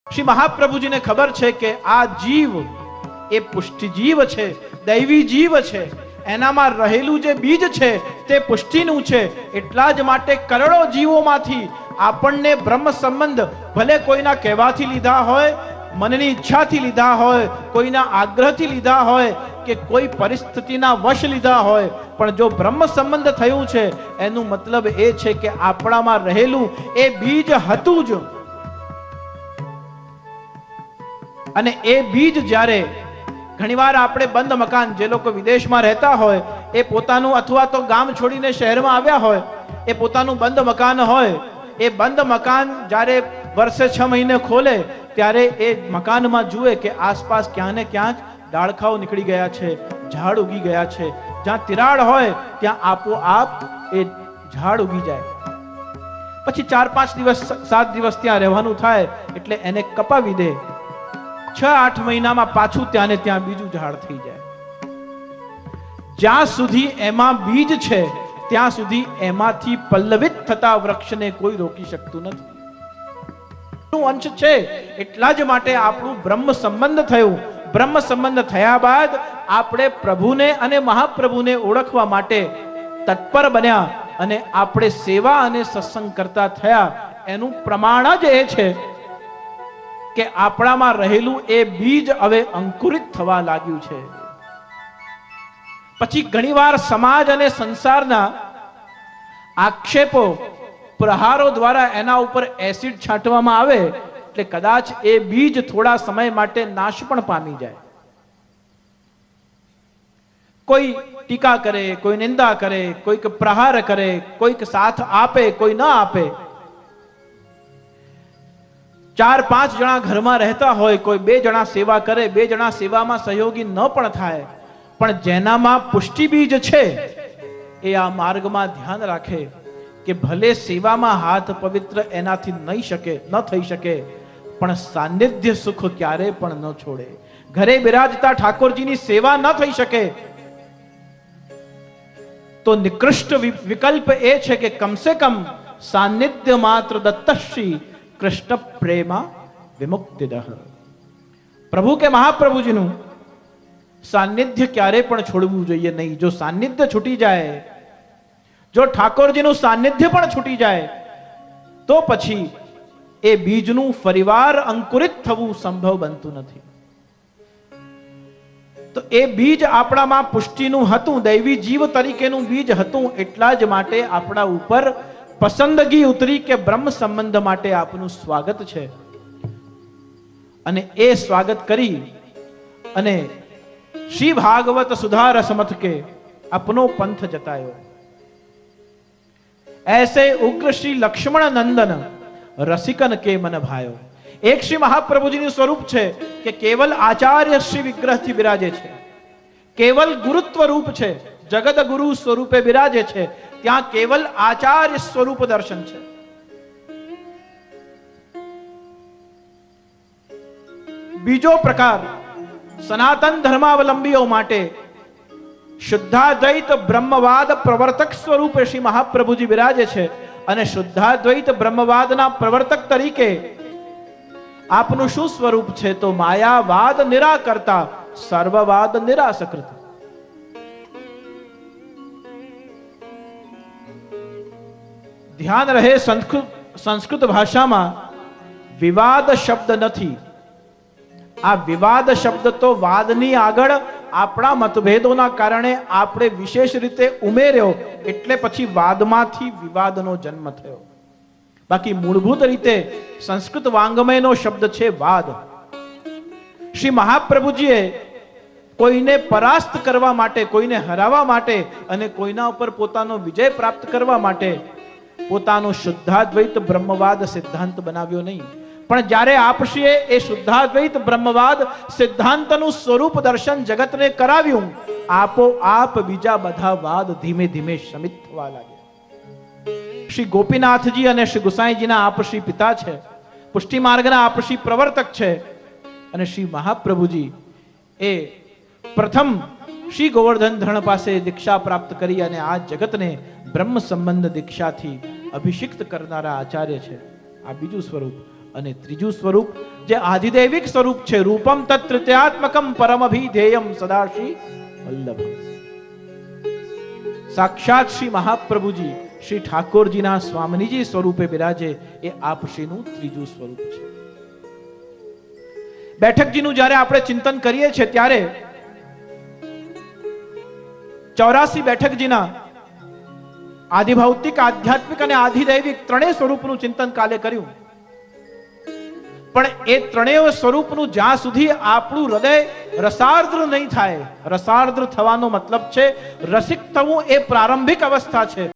શ્રી મહાપ્રભુજીને ખબર છે કે આ જીવ એ પુષ્ટિ જીવ છે, દૈવી જીવ છે, એનામાં રહેલું જે બીજ છે તે પુષ્ટિનું છે. એટલા જ માટે કરોડો જીવોમાંથી આપણને બ્રહ્મ સંબંધ ભલે કોઈના કહેવાથી લીધા હોય, મનની ઈચ્છાથી લીધા હોય, કોઈના આગ્રહથી લીધા હોય કે કોઈ પરિસ્થિતિના વશ લીધા હોય, પણ જો બ્રહ્મ સંબંધ થયું છે એનું મતલબ એ છે કે આપણામાં રહેલું એ બીજ હતું જ. અને એ બીજ જ્યારે ઘણીવાર આપણે બંધ મકાન, જે લોકો વિદેશમાં રહેતા હોય એ પોતાનું અથવા તો ગામ છોડીને શહેરમાં આવ્યા હોય, એ પોતાનું બંધ મકાન હોય, એ બંધ મકાન જ્યારે વર્ષે 6 મહિને ખોલે ત્યારે એ મકાનમાં જુએ કે આસપાસ ક્યાં ને ક્યાં ડાળખાઓ નીકળી ગયા છે, ઝાડ ઉગી ગયા છે. જ્યાં તિરાડ હોય ત્યાં આપોઆપ એ ઝાડ ઉગી જાય. પછી 4-5 દિવસ 7 દિવસ ત્યાં રહેવાનું થાય એટલે એને કપાવી દે. 6-8 મહિનામાં પાછું ત્યાં ને ત્યાં બીજું ઝાડ થઈ જાય. જ્યાં સુધી એમાં બીજ છે ત્યાં સુધી એમાંથી પલ્લવિત થતા વૃક્ષને કોઈ રોકી શકતું નથી. અંશ છે એટલા જ માટે આપણું બ્રહ્મ સંબંધ થયું. બ્રહ્મ સંબંધ થયા બાદ આપણે પ્રભુને અને મહાપ્રભુને ઓળખવા માટે તત્પર બન્યા અને આપણે સેવા અને સત્સંગ કરતા થયા. એનું પ્રમાણ જ એ છે કે આપણામાં રહેલું એ બીજ હવે અંકુરિત થવા લાગ્યું છે. પછી ઘણીવાર સમાજ અને સંસારના આક્ષેપો, પ્રહારો દ્વારા એના ઉપર એસિડ છાંટવામાં આવે એટલે કદાચ એ બીજ થોડા સમય માટે નાશ પણ પામી જાય. કોઈ ટીકા કરે, કોઈ નિંદા કરે, કોઈક પ્રહાર કરે, કોઈક સાથ આપે, કોઈ ન આપે. 4-5 જણા ઘરમાં રહેતા હોય, કોઈ 2 જણા સેવા કરે, 2 જણા સેવામાં સહયોગી ન પણ થાય, પણ જેનામાં પુષ્ટિ બીજ છે એ આ માર્ગમાં ધ્યાન રાખે કે ભલે સેવામાં હાથ પવિત્ર એનાથી ન થઈ શકે, પણ સાનિધ્ય સુખ ક્યારે પણ ન છોડે. ઘરે બિરાજતા ઠાકોરજીની સેવા ન થઈ શકે તો નિકૃષ્ટ વિકલ્પ એ છે કે કમસે કમ સાનિધ્ય માત્ર દત્તશ્રી કૃષ્ણ પ્રેમા વિમુક્તિદઃ. પ્રભુ કે મહાપ્રભુજીનું સાનિધ્ય ક્યારે પણ છોડવું જોઈએ નહીં. જો સાનિધ્ય છૂટી જાય, જો ઠાકોરજીનું સાનિધ્ય પણ છૂટી જાય તો પછી એ બીજનું ફરીવાર અંકુરિત થવું સંભવ બનતું નથી. તો એ બીજ આપણામાં પુષ્ટિનું હતું, દૈવી જીવ તરીકેનું બીજ હતું. એટલા જ માટે આપણા ઉપર પસંદગી ઉતરી કે બ્રહ્મ સંબંધ માટે આપનું સ્વાગત છે. અને એ સ્વાગત કરી અને શ્રી ભાગવત સુધા રસમથ કે अपनो पंथ जतायो. ऐसे उग्र श्री लक्ष्मण नंदन रसिकन के मन भायो. एक श्री महाप्रभु जी स्वरूप છે કે કેવલ આચાર્ય શ્રી વિગ્રહ થી બિરાજે છે, કેવલ ગુરુત્વ રૂપ છે, જગત ગુરુ સ્વરૂપે બિરાજે છે. ત્યાં કેવલ આચાર્ય સ્વરૂપ દર્શન છે. બીજો પ્રકાર સનાતન ધર્માવલંબીઓ માટે શુદ્ધાદ્વૈત બ્રહ્મવાદ પ્રવર્તક સ્વરૂપે શ્રી મહાપ્રભુજી બિરાજે છે. અને શુદ્ધાદ્વૈત બ્રહ્મવાદના પ્રવર્તક તરીકે આપનું શું સ્વરૂપ છે? તો માયાવાદ નિરાકર્તા, સર્વવાદ નિરાસકૃત. ધ્યાન રહે, સંસ્કૃત ભાષામાં વિવાદ શબ્દ નથી. આ વિવાદ શબ્દ તો વાદની આગળ આપણા મતભેદોના કારણે આપણે વિશેષ રીતે ઉમેર્યો એટલે પછી વાદમાંથી વિવાદનો જન્મ થયો. બાકી મૂળભૂત રીતે સંસ્કૃત વાંગમયનો શબ્દ છે વાદ. શ્રી મહાપ્રભુજીએ કોઈને પરાસ્ત કરવા માટે, કોઈને હરાવવા માટે અને કોઈના ઉપર પોતાનો વિજય પ્રાપ્ત કરવા માટે પોતાનો શુદ્ધાદ્વૈત બ્રહ્મવાદ સિદ્ધાંત બનાવ્યો નહીં. પણ જ્યારે આપશ્રીએ એ શુદ્ધાદ્વૈત બ્રહ્મવાદ સિદ્ધાંતનું સ્વરૂપ દર્શન જગતને કરાવ્યું, આપોઆપ બીજા બધા વાદ ધીમે ધીમે શમિત થવા લાગ્યા. શ્રી ગોપીનાથજી અને શ્રી ગુસાઈજીના આપશ્રી પિતા છે, પુષ્ટિ માર્ગના આપશ્રી પ્રવર્તક છે. અને શ્રી મહાપ્રભુજી એ પ્રથમ શ્રી ગોવર્ધન ધરણ પાસે દીક્ષા પ્રાપ્ત કરી અને આ જગતને બ્રહ્મ સંબંધ દીક્ષાથી અભિષિક્ત કરનારા આચાર્ય છે. આ બીજું સ્વરૂપ. અને ત્રીજું સ્વરૂપ જે આધિદૈવિક સ્વરૂપ છે, રૂપમ તત્તૃત્યાત્મકમ પરમભિધેયમ સદાશી વલ્લભમ. સાક્ષાત શ્રી મહાપ્રભુજી શ્રી ઠાકોરજીના સ્વામિનીજી સ્વરૂપે બિરાજે એ આપશ્રીનું ત્રીજું સ્વરૂપ છે. બેઠકજીનું જ્યારે આપણે ચિંતન કરીએ છીએ ત્યારે 84 બેઠકજીના આધિભૌતિક, આધ્યાત્મિક અને આધિદૈવિક ત્રણેય સ્વરૂપનું ચિંતન કાલે કર્યું. પણ એ ત્રણેય સ્વરૂપનું જ્યાં સુધી આપણું હૃદય રસાર્દ્ર નહીં થાય, રસાર્દ્ર થવાનો મતલબ છે રસિક થવું એ પ્રારંભિક અવસ્થા છે.